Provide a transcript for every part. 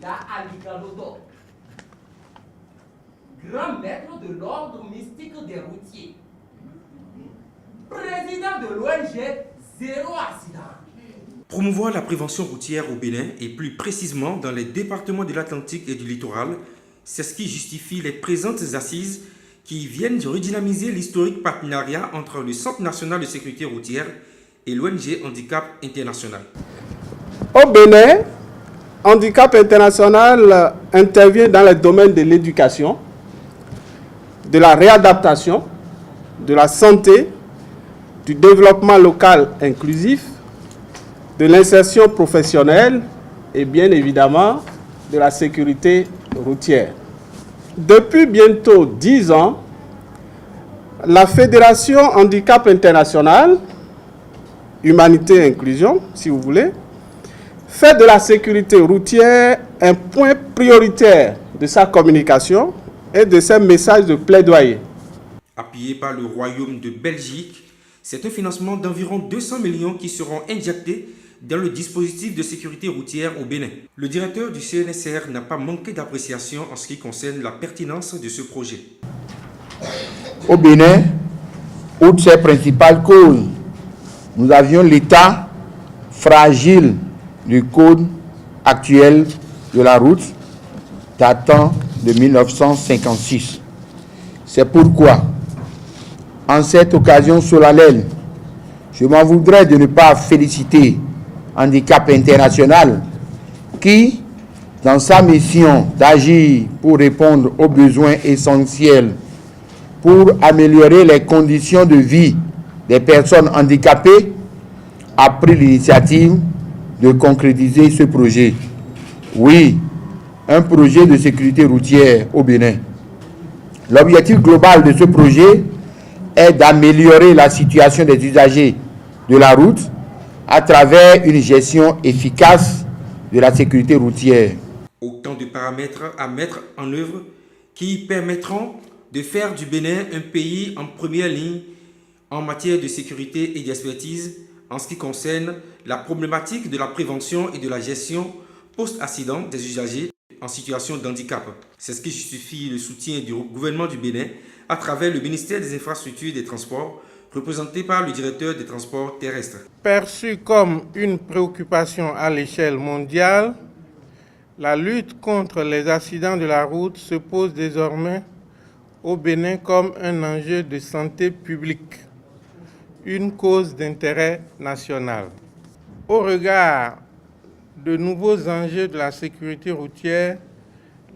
Ida Alikalodo, grand maître de l'ordre mystique des routiers, président de l'ONG Zéro Accident. Promouvoir la prévention routière au Bénin et plus précisément dans les départements de l'Atlantique et du littoral, c'est ce qui justifie les présentes assises qui viennent de redynamiser l'historique partenariat entre le Centre national de sécurité routière et l'ONG Handicap International. Au Bénin, Handicap International intervient dans les domaines de l'éducation, de la réadaptation, de la santé, du développement local inclusif, de l'insertion professionnelle et bien évidemment de la sécurité routière. Depuis bientôt 10 ans, la Fédération Handicap International, Humanité et Inclusion, si vous voulez, fait de la sécurité routière un point prioritaire de sa communication et de ses messages de plaidoyer. Appuyé par le Royaume de Belgique, c'est un financement d'environ 200 millions qui seront injectés dans le dispositif de sécurité routière au Bénin. Le directeur du CNSR n'a pas manqué d'appréciation en ce qui concerne la pertinence de ce projet. Au Bénin, outre ses principales causes, nous avions l'état fragile du code actuel de la route datant de 1956. C'est pourquoi, en cette occasion solennelle, je m'en voudrais de ne pas féliciter Handicap International qui, dans sa mission d'agir pour répondre aux besoins essentiels pour améliorer les conditions de vie des personnes handicapées, a pris l'initiative de concrétiser ce projet. Oui, un projet de sécurité routière au Bénin. L'objectif global de ce projet est d'améliorer la situation des usagers de la route à travers une gestion efficace de la sécurité routière. Autant de paramètres à mettre en œuvre qui permettront de faire du Bénin un pays en première ligne en matière de sécurité et d'expertise en ce qui concerne la problématique de la prévention et de la gestion post-accident des usagers en situation de handicap. C'est ce qui justifie le soutien du gouvernement du Bénin à travers le ministère des Infrastructures et des Transports, représenté par le directeur des Transports terrestres. Perçu comme une préoccupation à l'échelle mondiale, la lutte contre les accidents de la route se pose désormais au Bénin comme un enjeu de santé publique, une cause d'intérêt national. Au regard de nouveaux enjeux de la sécurité routière,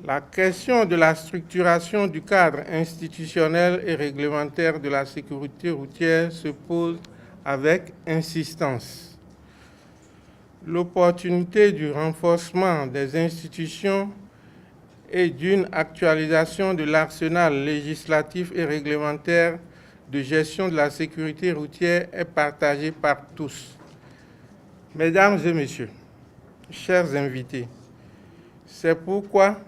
la question de la structuration du cadre institutionnel et réglementaire de la sécurité routière se pose avec insistance. L'opportunité du renforcement des institutions et d'une actualisation de l'arsenal législatif et réglementaire de gestion de la sécurité routière est partagée par tous. Mesdames et messieurs, chers invités, c'est pourquoi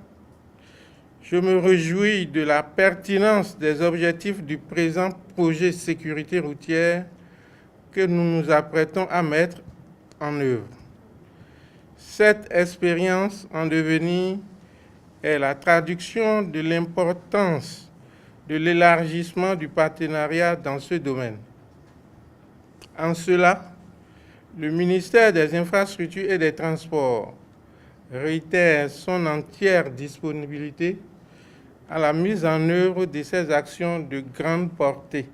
je me réjouis de la pertinence des objectifs du présent projet sécurité routière que nous nous apprêtons à mettre en œuvre. Cette expérience en devenir est la traduction de l'importance de l'élargissement du partenariat dans ce domaine. En cela, le ministère des Infrastructures et des Transports réitère son entière disponibilité à la mise en œuvre de ces actions de grande portée.